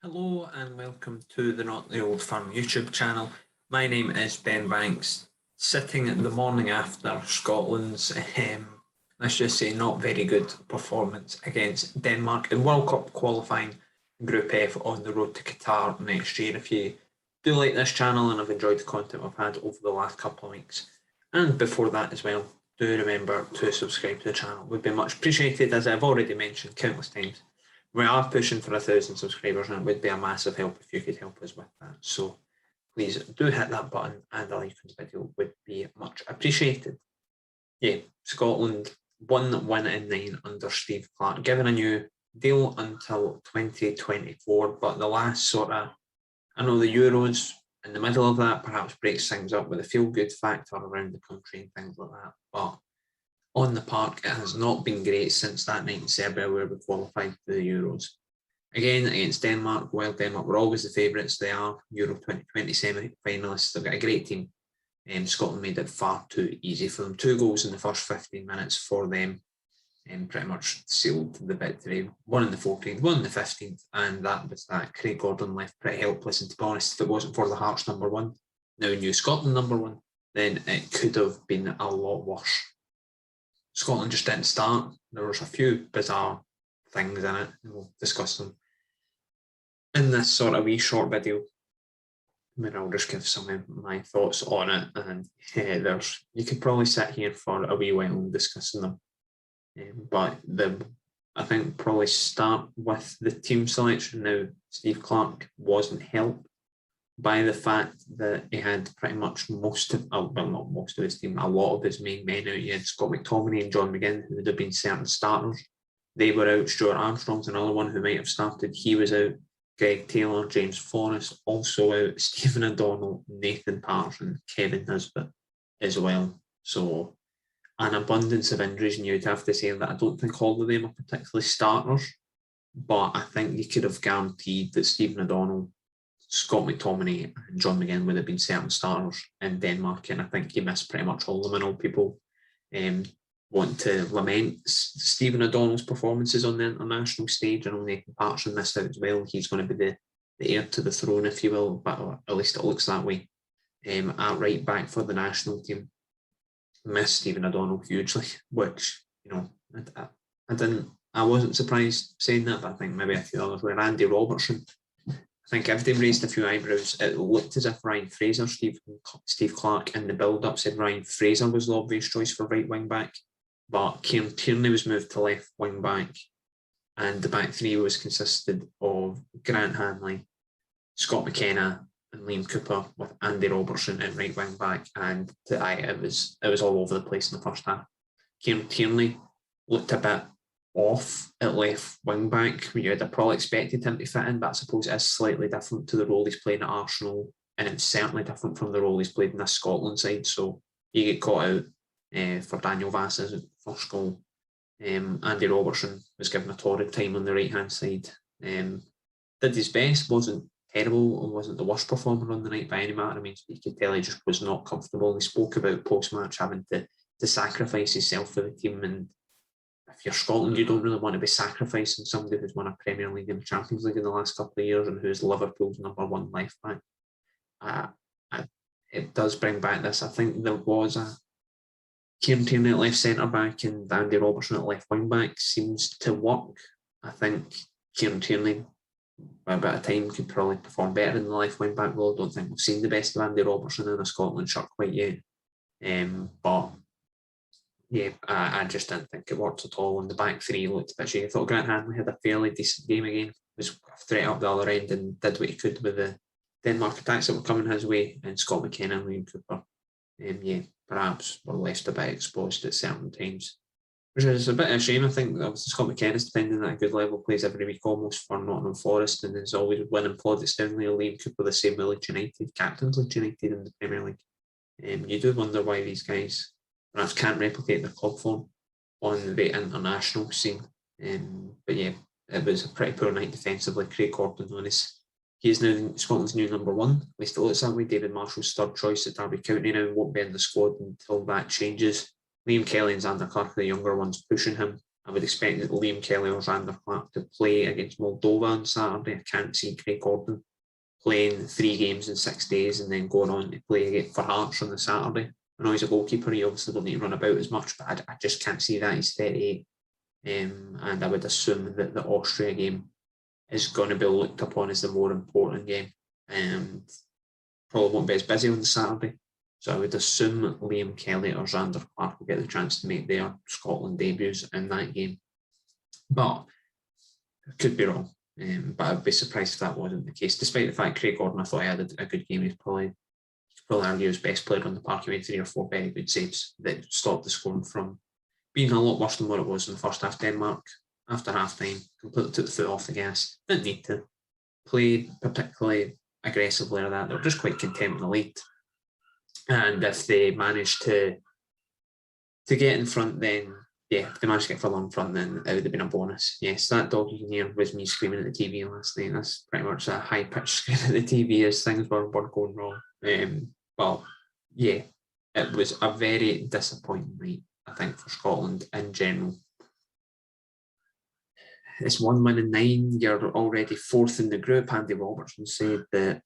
Hello and welcome to the Not the Old Firm YouTube channel. My name is Ben Banks, sitting the morning after Scotland's, let's just say, not very good performance against Denmark in World Cup qualifying Group F on the road to Qatar next year. If you do like this channel and have enjoyed the content we've had over the last couple of weeks, and before that as well, do remember to subscribe to the channel. It would be much appreciated, as I've already mentioned countless times. We are pushing for 1,000 subscribers, and it would be a massive help if you could help us with that. So please do hit that button, and a like on the video would be much appreciated. Yeah, Scotland 1 win in 9 under Steve Clarke, given a new deal until 2024. But the last I know the Euros in the middle of that perhaps breaks things up with a feel-good factor around the country and things like that. But on the park, it has not been great since that night in Serbia where we qualified for the Euros. Again, against Denmark, while Denmark were always the favourites, they are Euro 2020 semi-finalists. They've got a great team. Scotland made it far too easy for them. 2 goals in the first 15 minutes for them, and pretty much sealed the victory. 1 in the 14th, 1 in the 15th, and that was that. Craig Gordon left pretty helpless, and to be honest, if it wasn't for the Hearts #1, now New Scotland #1, then it could have been a lot worse. Scotland just didn't start. There was a few bizarre things in it, and we'll discuss them in this sort of wee short video. I mean, I'll just give some of my thoughts on it, and you could probably sit here for a wee while discussing them. But I think probably start with the team selection. Now, Steve Clarke wasn't helped by the fact that he had pretty much most of, well, not most of his team, a lot of his main men out. He had Scott McTominay and John McGinn, who would have been certain starters. They were out. Stuart Armstrong's another one who might have started. He was out. Greg Taylor, James Forrest also out. Stephen O'Donnell, Nathan Patterson, Kevin Nisbet as well. So an abundance of injuries, and you'd have to say that I don't think all of them are particularly starters, but I think you could have guaranteed that Stephen O'Donnell, Scott McTominay and John McGinn would have been certain starters in Denmark, and I think you missed pretty much all of them. I know people want to lament Stephen O'Donnell's performances on the international stage. I know Nathan Patterson missed out as well. He's going to be the heir to the throne, if you will, but at least it looks that way. At right back for the national team, missed Stephen O'Donnell hugely, which, you know, I wasn't surprised saying that, but I think maybe a few others were. Andy Robertson, I think everything raised a few eyebrows. It looked as if Ryan Fraser, Steve Clarke in the build-up said Ryan Fraser was the obvious choice for right wing back, but Kieran Tierney was moved to left wing back, and the back three consisted of Grant Hanley, Scott McKenna and Liam Cooper, with Andy Robertson in right wing back, and it was all over the place in the first half. Kieran Tierney looked a bit off at left wing back. You had probably expected him to fit in, but I suppose it is slightly different to the role he's playing at Arsenal, and it's certainly different from the role he's played in this Scotland side. So he get caught out for Daniel Vass's first goal. Andy Robertson was given a torrid time on the right hand side. Did his best, wasn't terrible, and wasn't the worst performer on the night by any matter. I mean, you could tell he just was not comfortable. He spoke about post-match having to sacrifice himself for the team, and if you're Scotland, you don't really want to be sacrificing somebody who's won a Premier League and Champions League in the last couple of years and who's Liverpool's #1 left back. It does bring back this. I think there was a Kieran Tierney at left centre back and Andy Robertson at left wing back seems to work. I think Kieran Tierney, by a bit of time, could probably perform better in the left wing back role. I don't think we've seen the best of Andy Robertson in a Scotland shirt quite yet. But yeah, I just didn't think it worked at all. And the back three looked a bit shaky. I thought Grant Hanley had a fairly decent game again. Was a threat up the other end and did what he could with the Denmark attacks that were coming his way. And Scott McKenna and Liam Cooper, perhaps were left a bit exposed at certain times, which is a bit of a shame. I think obviously Scott McKenna's defending at a good level, plays every week almost for Nottingham Forest, and is always winning plaudits down there. Liam Cooper, the same with Leeds United, captains Leeds United in the Premier League. You do wonder why these guys perhaps can't replicate their club form on the international scene. But yeah, it was a pretty poor night defensively. Craig Gordon, he is now Scotland's new #1. At least it looks that way. David Marshall's third choice at Derby County now, won't be in the squad until that changes. Liam Kelly and Xander Clarke, the younger ones, pushing him I would expect that Liam Kelly or Xander Clarke to play against Moldova on Saturday. I can't see Craig Gordon playing 3 games in 6 days and then going on to play again for Hearts on the Saturday. I know he's a goalkeeper, he obviously don't need to run about as much, but I just can't see that. He's 38. And I would assume that the Austria game is going to be looked upon as the more important game. And probably won't be as busy on the Saturday. So I would assume Liam Kelly or Xander Clarke will get the chance to make their Scotland debuts in that game. But I could be wrong. But I'd be surprised if that wasn't the case. Despite the fact Craig Gordon, I thought he had a good game. He's probably argue his best player on the park. He made 3 or 4 very good saves that stopped the scoring from being a lot worse than what it was in the first half. Denmark, after half time, completely took the foot off the gas. Didn't need to play particularly aggressively or that. They were just quite content with the lead. And if they managed to get in front, then if they managed to get further in front, then it would have been a bonus. Yes, that dog you can hear was me screaming at the TV last night. That's pretty much a high-pitched scream at the TV as things were going wrong. But yeah, it was a very disappointing night, I think, for Scotland in general. It's 1 win in 9. You're already 4th in the group. Andy Robertson said that,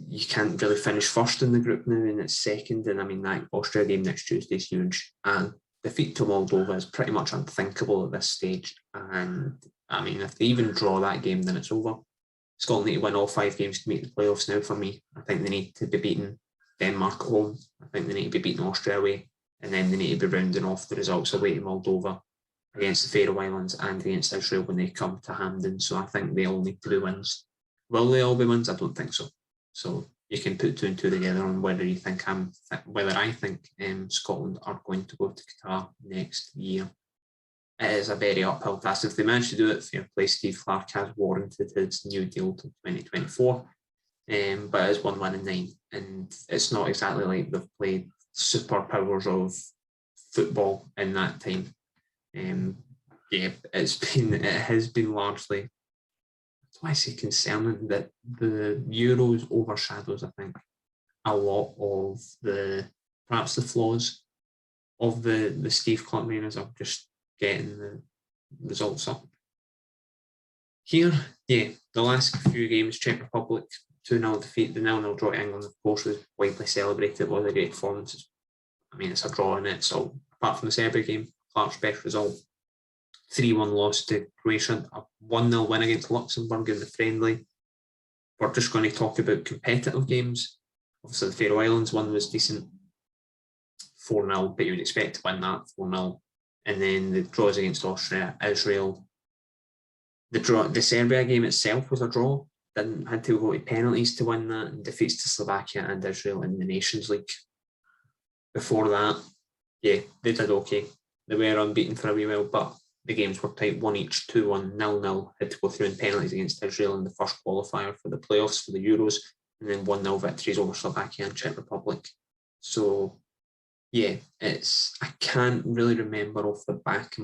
you can't really finish first in the group now, and it's second. And I mean, that Austria game next Tuesday is huge. And defeat to Moldova is pretty much unthinkable at this stage. And I mean, if they even draw that game, then it's over. Scotland need to win all 5 games to make the playoffs now for me. I think they need to be beating Denmark at home. I think they need to be beating Austria away. And then they need to be rounding off the results away to Moldova, against the Faroe Islands and against Israel when they come to Hampden. So I think they all need to be wins. Will they all be wins? I don't think so. So you can put 2 and 2 together on whether I think Scotland are going to go to Qatar next year. It is a very uphill task. If they manage to do it, fair play. Steve Clarke has warranted his new deal to 2024, but it is 1 win in 9, and it's not exactly like they've played superpowers of football in that time. It has been largely, that's why I say concerning, that the Euros overshadows, I think, a lot of perhaps the flaws of the Steve Clarke Mariners of just getting the results up. Here, the last few games, Czech Republic 2-0 defeat, the 0-0 draw to England, of course, was widely celebrated. It was a great performance. I mean, it's a draw in it, so apart from the Serbia game, Clarke's best result. 3-1 loss to Croatia, a 1-0 win against Luxembourg in the friendly. We're just going to talk about competitive games. Obviously, the Faroe Islands one was decent, 4-0, but you would expect to win that 4-0. And then the draws against Austria, Israel. The Serbia game itself was a draw. Had to go to penalties to win that, and defeats to Slovakia and Israel in the Nations League. Before that, they did okay. They were unbeaten for a wee while, but the games were tight, 1 each, 2-1, 0-0. Had to go through in penalties against Israel in the first qualifier for the playoffs for the Euros, and then 1-0 victories over Slovakia and Czech Republic. So, I can't really remember off the back.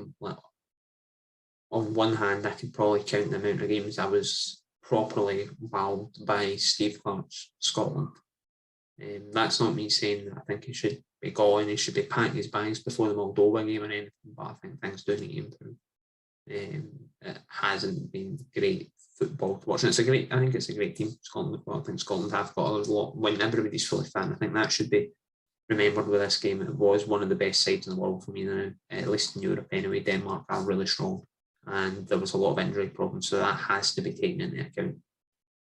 On one hand, I could probably count the amount of games I was properly wowed by Steve Clarke's Scotland. That's not me saying that I think he should be going, he should be packing his bags before the Moldova game or anything, but I think things do need to improve. It hasn't been great football to watch. And I think it's a great team, Scotland. I think Scotland have got a lot when everybody's fully fit. I think that should be remembered with this game. It was one of the best sides in the world for me now, at least in Europe anyway. Denmark are really strong, and there was a lot of injury problems, so that has to be taken into account.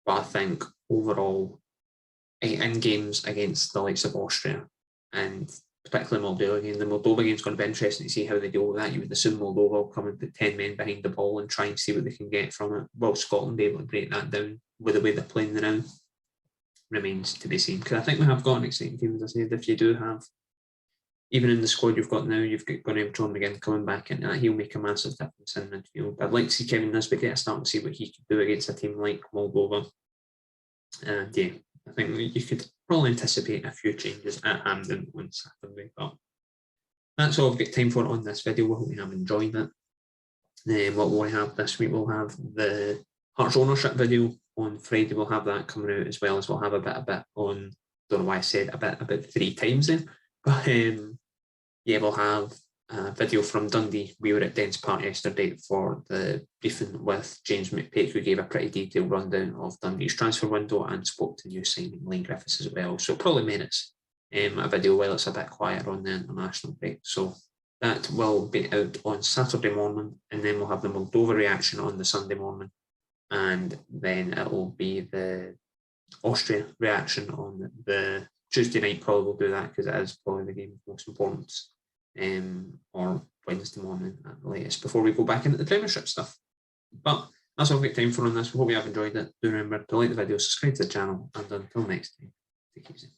But I think overall, in games against the likes of Austria and particularly Moldova game, the Moldova game is going to be interesting to see how they deal with that. You would assume Moldova will come and put 10 men behind the ball and try and see what they can get from it. Will Scotland be able to break that down with the way they're playing now? Remains to be seen, because I think we have got an exciting team, as I said. If you do have, even in the squad you've got now, you've got Graham John again coming back into that, he'll make a massive difference in midfield. I'd like to see Kevin Nisbet get a start and see what he could do against a team like Moldova. And I think you could probably anticipate a few changes at Hampden on Saturday. But that's all I've got time for on this video. We hope you have enjoyed it. Then what will we have this week? We'll have the Hearts ownership video on Friday. We'll have that coming out, as well as we'll have a bit on, don't know why I said a bit about 3 times then. But we'll have a video from Dundee. We were at Dens Park yesterday for the briefing with James McPake, who gave a pretty detailed rundown of Dundee's transfer window and spoke to new signing Lane Griffiths as well. So it probably merits a video while it's a bit quieter on the international break. So that will be out on Saturday morning, and then we'll have the Moldova reaction on the Sunday morning, and then it will be the Austria reaction on the Tuesday night. Probably we'll do that because it is probably the game of most importance, or Wednesday morning at the latest, before we go back into the Premiership stuff. But that's all we've got time for on this. We hope you have enjoyed it. Do remember to like the video, subscribe to the channel, and until next time, take it easy.